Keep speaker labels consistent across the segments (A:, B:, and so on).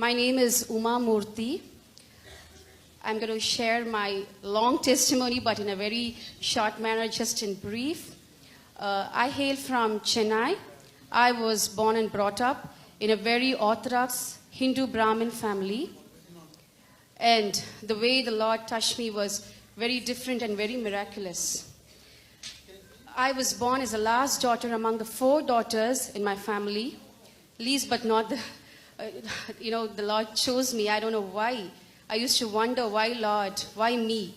A: My name is Uma Murthy. I'm going to share my long testimony, but in a very short manner, just in brief. I hail from Chennai. I was born and brought up in a very orthodox Hindu Brahmin family. And the way the Lord touched me was very different and very miraculous. I was born as the last daughter among the 4 daughters in my family. Least but not the, the Lord chose me. I don't know why. I used to wonder, why Lord, why me?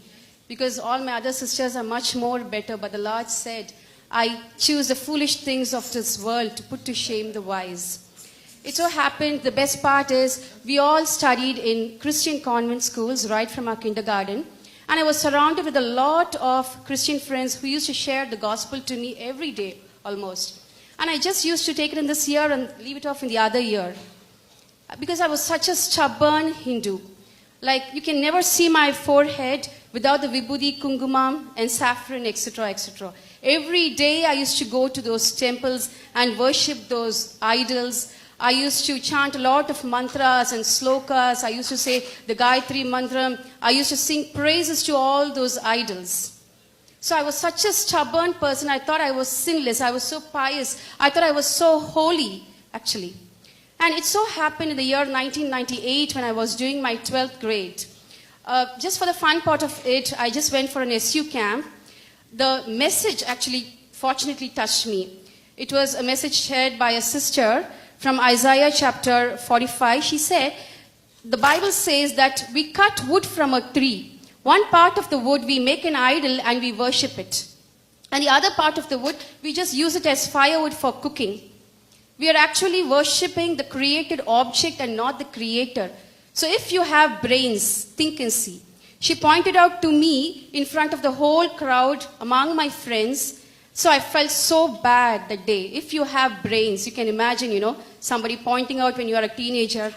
A: Because all my other sisters are much more better, but the Lord said, I choose the foolish things of this world to put to shame the wise. It so happened, the best part is, we all studied in Christian convent schools right from our kindergarten. And I was surrounded with a lot of Christian friends who used to share the gospel to me every day, almost. And I just used to take it in this year and leave it off in the other year. Because I was such a stubborn Hindu. Like, you can never see my forehead without the vibhuti, kungumam, and saffron, etc., etc. Every day I used to go to those temples and worship those idols. I used to chant a lot of mantras and slokas. I used to say the Gayatri mantra. I used to sing praises to all those idols. So I was such a stubborn person. I thought I was sinless. I was so pious. I thought I was so holy, actually. And it so happened in the year 1998 when I was doing my 12th grade. Just for the fun part of it, I just went for an SU camp. The message actually, fortunately, touched me. It was a message shared by a sister from Isaiah chapter 45. She said, the Bible says that we cut wood from a tree. One part of the wood we make an idol and we worship it. And the other part of the wood, we just use it as firewood for cooking. We are actually worshipping the created object and not the creator. So if you have brains, think and see. She pointed out to me in front of the whole crowd among my friends. So I felt so bad that day. If you have brains, you can imagine, somebody pointing out when you are a teenager.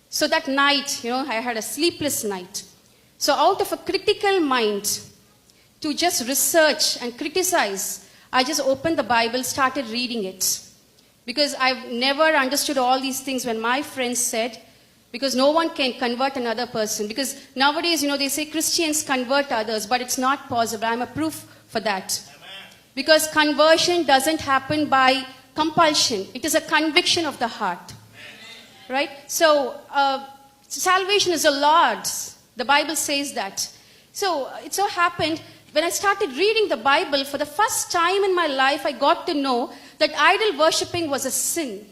A: So that night, I had a sleepless night. So out of a critical mind to just research and criticize, I just opened the Bible, started reading it. Because I've never understood all these things when my friends said, because no one can convert another person. Because nowadays, they say Christians convert others, but it's not possible. I'm a proof for that. Amen. Because conversion doesn't happen by compulsion. It is a conviction of the heart. Amen. Right? So, salvation is the Lord's. The Bible says that. So, it so happened, when I started reading the Bible, for the first time in my life, I got to know that idol worshipping was a sin.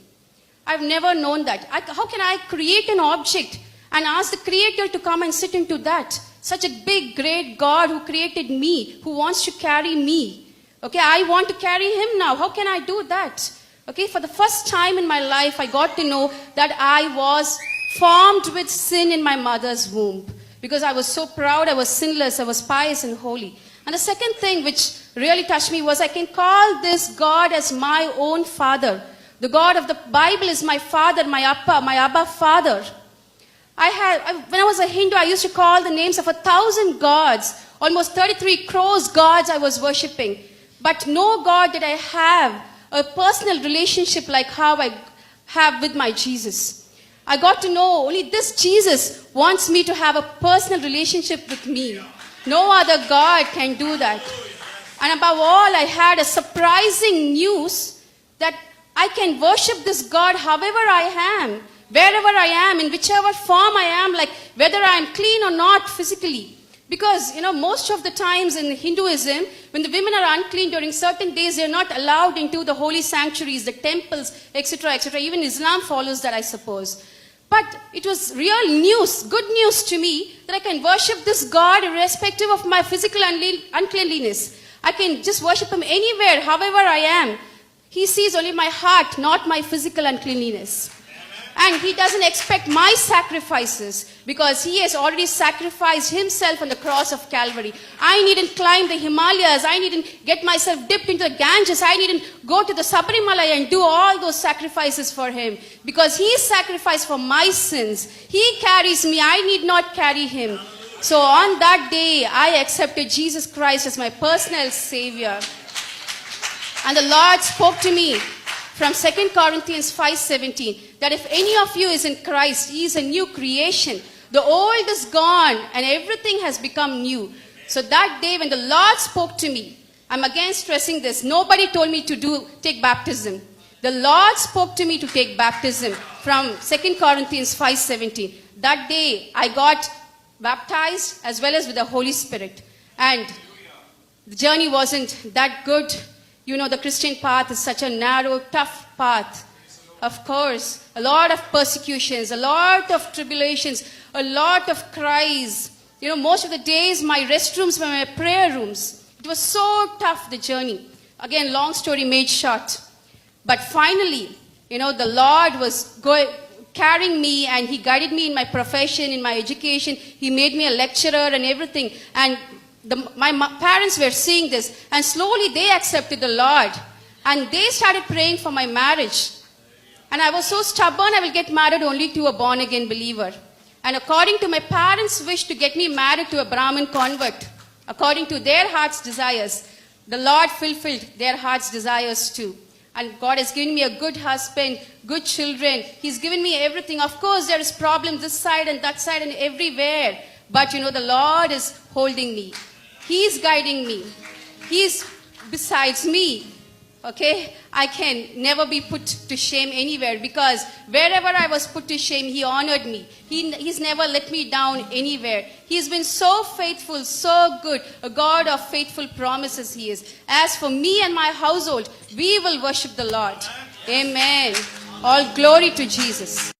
A: I've never known that. How can I create an object and ask the Creator to come and sit into that? Such a big, great God who created me, who wants to carry me. Okay, I want to carry Him now. How can I do that? Okay, for the first time in my life, I got to know that I was formed with sin in my mother's womb. Because I was so proud, I was sinless, I was pious and holy. And the second thing which really touched me was I can call this God as my own father. The God of the Bible is my father, my Abba father. When I was a Hindu, I used to call the names of 1,000 gods, almost 33 crores gods I was worshipping. But no God did I have a personal relationship like how I have with my Jesus. I got to know only this Jesus wants me to have a personal relationship with me. No other God can do that. And above all, I had a surprising news that I can worship this God however I am, wherever I am, in whichever form I am, like whether I am clean or not physically. Because, most of the times in Hinduism, when the women are unclean during certain days, they are not allowed into the holy sanctuaries, the temples, etc., etc. Even Islam follows that, I suppose. But it was real news, good news to me, that I can worship this God irrespective of my physical uncleanliness. I can just worship Him anywhere, however I am. He sees only my heart, not my physical uncleanliness. And He doesn't expect my sacrifices because He has already sacrificed Himself on the cross of Calvary. I needn't climb the Himalayas. I needn't get myself dipped into the Ganges. I needn't go to the Sabarimalai and do all those sacrifices for Him. Because He sacrificed for my sins. He carries me. I need not carry Him. So on that day, I accepted Jesus Christ as my personal Savior. And the Lord spoke to me from 2 Corinthians 5:17. that if any of you is in Christ, he is a new creation. The old is gone and everything has become new. So that day when the Lord spoke to me, I'm again stressing this. Nobody told me to take baptism. The Lord spoke to me to take baptism from 2 Corinthians 5:17. That day I got baptized as well as with the Holy Spirit. And the journey wasn't that good. You know, the Christian path is such a narrow, tough path. Of course, a lot of persecutions, a lot of tribulations, a lot of cries. You know, most of the days my restrooms were my prayer rooms. It was so tough, the journey. Again, long story made short. But finally, you know, the Lord was carrying me and he guided me in my profession, in my education. He made me a lecturer and everything. And my parents were seeing this. And slowly they accepted the Lord. And they started praying for my marriage. And I was so stubborn, I will get married only to a born-again believer. And according to my parents' wish to get me married to a Brahmin convert, according to their heart's desires, the Lord fulfilled their heart's desires too. And God has given me a good husband, good children. He's given me everything. Of course, there is problems this side and that side and everywhere. But you know, the Lord is holding me. He's guiding me. He's besides me. Okay? I can never be put to shame anywhere because wherever I was put to shame, He honored me. He's never let me down anywhere. He's been so faithful, so good. A God of faithful promises He is. As for me and my household, we will worship the Lord. Amen. All glory to Jesus.